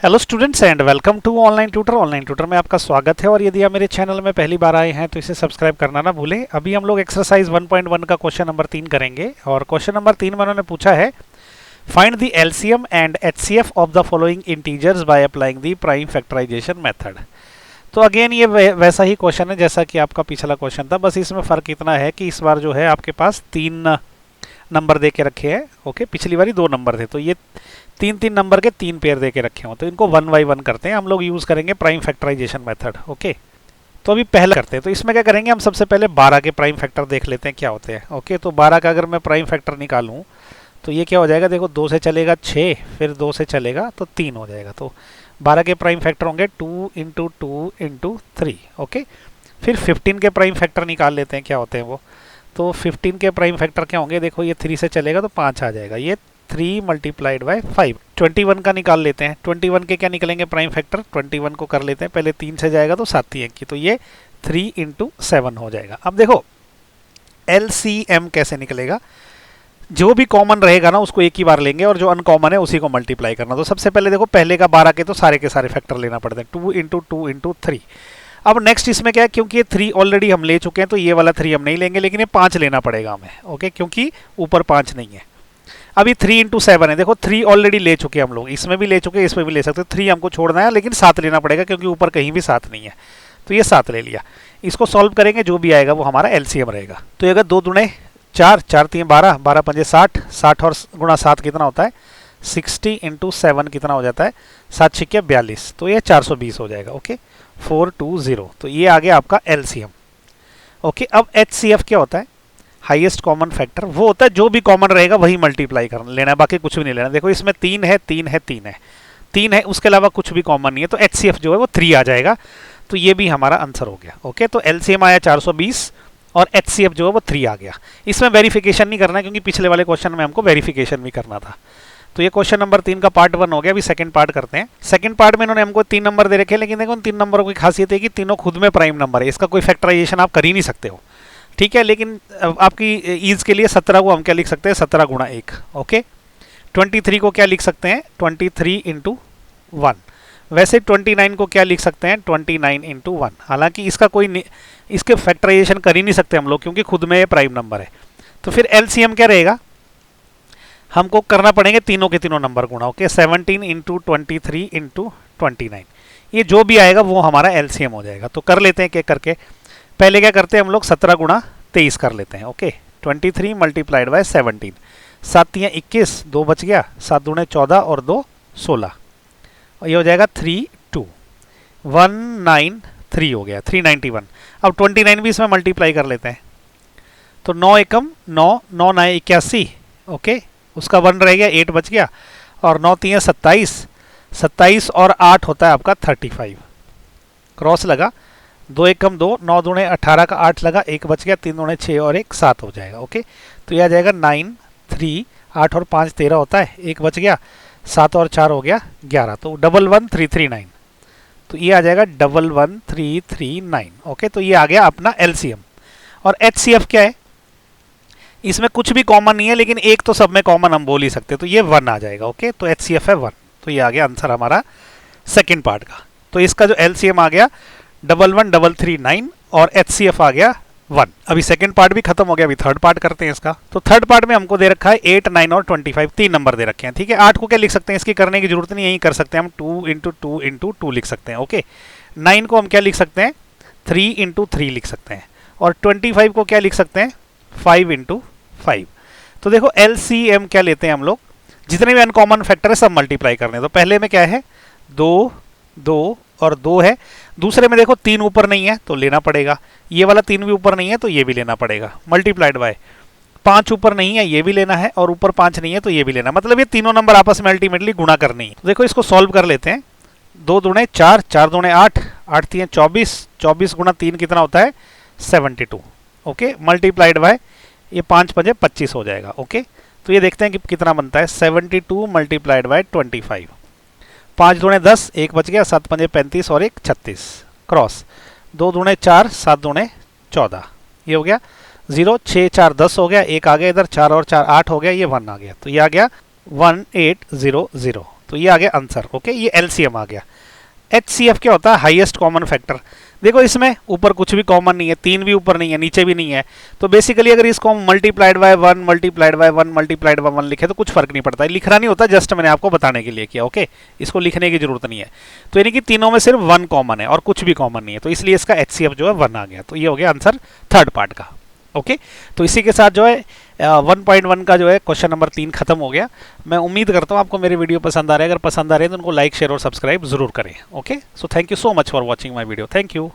Hello students and welcome to online tutor में आपका स्वागत है। और यदि आप मेरे चैनल में पहली बार आए हैं तो इसे सब्सक्राइब करना ना भूलें। अभी हम लोग एक्सरसाइज 1.1 का क्वेश्चन नंबर 3 करेंगे और क्वेश्चन नंबर 3 में उन्होंने पूछा है find the LCM and HCF of the following integers by applying the prime factorisation method. तो अगेन ये वैसा ही क्वेश्चन है जैसा कि आपका पिछला क्वेश्चन था, बस इसमें फ़र्क इतना है कि इस बार जो है आपके पास 3 नंबर दे के रखे हैं। ओके, पिछली बारी 2 नंबर थे, तो ये 3 नंबर के 3 पेयर दे के रखे हो, तो इनको 1 बाई 1 करते हैं। हम लोग यूज़ करेंगे प्राइम फैक्टराइजेशन मेथड। ओके, तो अभी पहले करते हैं। तो इसमें क्या करेंगे, हम सबसे पहले 12 के प्राइम फैक्टर देख लेते हैं क्या होते हैं। ओके, तो 12 का अगर मैं प्राइम फैक्टर निकालूं तो ये क्या हो जाएगा, देखो 2 से चलेगा 6, फिर 2 से चलेगा तो 3 हो जाएगा। तो 12 के प्राइम फैक्टर होंगे 2 इंटू 2 इंटू 3। ओके, फिर 15 के प्राइम फैक्टर निकाल लेते हैं क्या होते हैं वो। तो 15 के प्राइम फैक्टर क्या होंगे, देखो ये 3 से चलेगा तो 5 आ जाएगा, ये 3 मल्टीप्लाइड बाय 5। 21 का निकाल लेते हैं। 21 के क्या निकलेंगे प्राइम फैक्टर, 21 को कर लेते हैं, पहले 3 से जाएगा तो 7 ही की, तो ये 3 इंटू 7 हो जाएगा। अब देखो LCM कैसे निकलेगा, जो भी कॉमन रहेगा ना उसको एक ही बार लेंगे और जो अनकॉमन है उसी को मल्टीप्लाई करना। तो सबसे पहले देखो पहले का 12 के तो सारे के सारे फैक्टर लेना पड़ते हैं, 2 इंटू 2 इंटू 3। अब नेक्स्ट इसमें क्या है, क्योंकि ये 3 ऑलरेडी हम ले चुके हैं तो ये वाला 3 हम नहीं लेंगे, लेकिन ये 5 लेना पड़ेगा हमें। ओके, क्योंकि ऊपर 5 नहीं है। अभी 3 इंटू 7 है, देखो 3 ऑलरेडी ले चुके हैं हम लोग, इसमें भी ले चुके हैं, इसमें भी ले सकते हैं। 3 हमको छोड़ना है, लेकिन 7 लेना पड़ेगा क्योंकि ऊपर कहीं भी 7 नहीं है, तो ये 7 ले लिया। इसको सॉल्व करेंगे, जो भी आएगा वो हमारा एलसीएम रहेगा। तो अगर 2 दूने 4, 4 3 12, 12 पंजे 60, 60 और गुणा 7 कितना होता है 60 इंटू 7 कितना हो जाता है 7 छिक्के 42, तो ये 420 हो जाएगा। ओके, 420, तो ये आ गया आपका एलसीएम। ओके, अब एचसीएफ क्या होता है, हाईएस्ट कॉमन फैक्टर। वो होता है जो भी कॉमन रहेगा वही मल्टीप्लाई कर लेना है, बाकी कुछ भी नहीं लेना। देखो इसमें 3 है, 3 है, 3 है, 3 है, उसके अलावा कुछ भी कॉमन नहीं है, तो एचसीएफ जो है वो 3 आ जाएगा। तो ये भी हमारा आंसर हो गया। ओके, तो एलसीएम आया 420 और एचसीएफ जो है वो 3 आ गया। इसमें वेरिफिकेशन नहीं करना है क्योंकि पिछले वाले क्वेश्चन में हमको वेरिफिकेशन भी करना था। तो ये क्वेश्चन नंबर 3 का पार्ट 1 हो गया। अभी सेकंड पार्ट करते हैं। सेकंड पार्ट में इन्होंने हमको 3 नंबर दे रखे हैं, लेकिन देखो उन 3 नंबरों की खासियत है कि तीनों खुद में प्राइम नंबर है, इसका कोई फैक्टराइजेशन आप कर ही नहीं सकते हो। ठीक है, लेकिन आपकी ईज के लिए 17 को हम क्या लिख सकते हैं, 17 गुणा 1। ओके, 23 को क्या लिख सकते हैं, 23 इंटू 1। वैसे 29 को क्या लिख सकते हैं, 29 इंटू 1। हालांकि इसका कोई इसके फैक्टराइजेशन कर ही नहीं सकते हम लोग क्योंकि खुद में ये प्राइम नंबर है। तो फिर एलसीएम क्या रहेगा, हमको करना पड़ेंगे तीनों के तीनों नंबर गुणा। ओके, 17 इंटू 23 इंटू 29, ये जो भी आएगा वो हमारा एलसीएम हो जाएगा। तो कर लेते हैं क्या करके, पहले क्या करते हैं हम लोग 17 गुणा 23 कर लेते हैं। ओके, 23 मल्टीप्लाइड बाय 17, 7 या 21, 2 बच गया, 7 दूने 14 और 2 16, और ये हो जाएगा 193 हो गया, 391। अब 29 भी इसमें मल्टीप्लाई कर लेते हैं, तो 9 एकम 9, 9 9 81। ओके, उसका 1 रह गया, 8 बच गया, और 9 3 27, 27 और 8 होता है आपका 35। क्रॉस लगा, 2 एकम 2, 9 दूने 18 का 8 लगा, 1 बच गया, 3 दूने 6 और 1 7 हो जाएगा। ओके, तो यह आ जाएगा 9 3, 8 और 5 13 होता है, 1 बच गया, 7 और 4 हो गया 11, तो 11339। तो ये आ जाएगा 11339। ओके, तो ये आ गया अपना एलसीएम। और एचसीएफ क्या है, इसमें कुछ भी कॉमन नहीं है, लेकिन एक तो सब में कॉमन हम बोल ही सकते हैं, तो ये 1 आ जाएगा। ओके, तो एचसीएफ है 1, तो ये आ गया आंसर हमारा सेकंड पार्ट का। तो इसका जो एलसीएम आ गया 11339 और एचसीएफ आ गया 1। अभी सेकंड पार्ट भी खत्म हो गया, अभी थर्ड पार्ट करते हैं इसका। तो थर्ड पार्ट में हमको दे रखा है 8 9 और 25, 3 नंबर दे रखे हैं। ठीक है, 8 को क्या लिख सकते हैं, इसकी करने की जरूरत नहीं, यही कर सकते हैं हम, 2 इंटू 2 इंटू 2 लिख सकते हैं। ओके, 9 को हम क्या लिख सकते हैं, 3 इंटू 3 लिख सकते हैं, और 25 को क्या लिख सकते हैं, 5 इंटू 5। तो देखो एलसीएम क्या लेते हैं हम लोग, जितने भी अनकॉमन फैक्टर है सब मल्टीप्लाई करने। तो पहले में क्या है, 2 2 और 2 है, दूसरे में देखो 3 ऊपर नहीं है तो लेना पड़ेगा, ये वाला 3 भी ऊपर नहीं है तो ये भी लेना पड़ेगा, मल्टीप्लाइड बाय 5 ऊपर नहीं है ये भी लेना है, और ऊपर 5 नहीं है तो ये भी लेना, मतलब ये तीनों नंबर आपस में अल्टीमेटली गुणा करनी है। तो देखो इसको सॉल्व कर लेते हैं। 2 दूने 4, 4 दूने 8, 8 3 24, 24 गुणा 3 कितना होता है 72। ओके, मल्टीप्लाइड बाय ये 5 5 25 हो जाएगा। ओके, तो ये देखते हैं कि कितना बनता है, 72 मल्टीप्लाइड बाय 25, 5 दूने 10, 1 बच गया, 7 5 35 और 1 36, क्रॉस 2 दूने 4, 7 दूने 14, ये हो गया 0, 6 4 10 हो गया, 1 आ गया इधर, 4 और 4 8 हो गया, ये 1 आ गया, तो ये आ गया 1800। तो ये आ गया आंसर। ओके, ये एलसीएम आ गया। एचसीएफ क्या होता है? Highest common factor. देखो इसमें ऊपर कुछ भी कॉमन नहीं है, 3 भी ऊपर नहीं है, नीचे भी नहीं है, तो बेसिकली अगर इसको हम multiplied by 1 multiplied by 1 multiplied by 1 लिखे तो कुछ फर्क नहीं पड़ता है, लिखना नहीं होता, जस्ट मैंने आपको बताने के लिए किया। ओके, इसको लिखने की जरूरत नहीं है। तो यानी कि तीनों में सिर्फ 1 कॉमन है और कुछ भी कॉमन नहीं है, तो इसलिए इसका एचसीएफ जो है 1 आ गया। तो ये हो गया आंसर थर्ड पार्ट का। ओके, तो इसी के साथ जो है 1.1 का जो है क्वेश्चन नंबर 3 खत्म हो गया। मैं उम्मीद करता हूँ आपको मेरे वीडियो पसंद आ रहे हैं। अगर पसंद आ रहे हैं तो उनको लाइक शेयर और सब्सक्राइब जरूर करें। Okay, so thank you so much for watching my video. Thank you.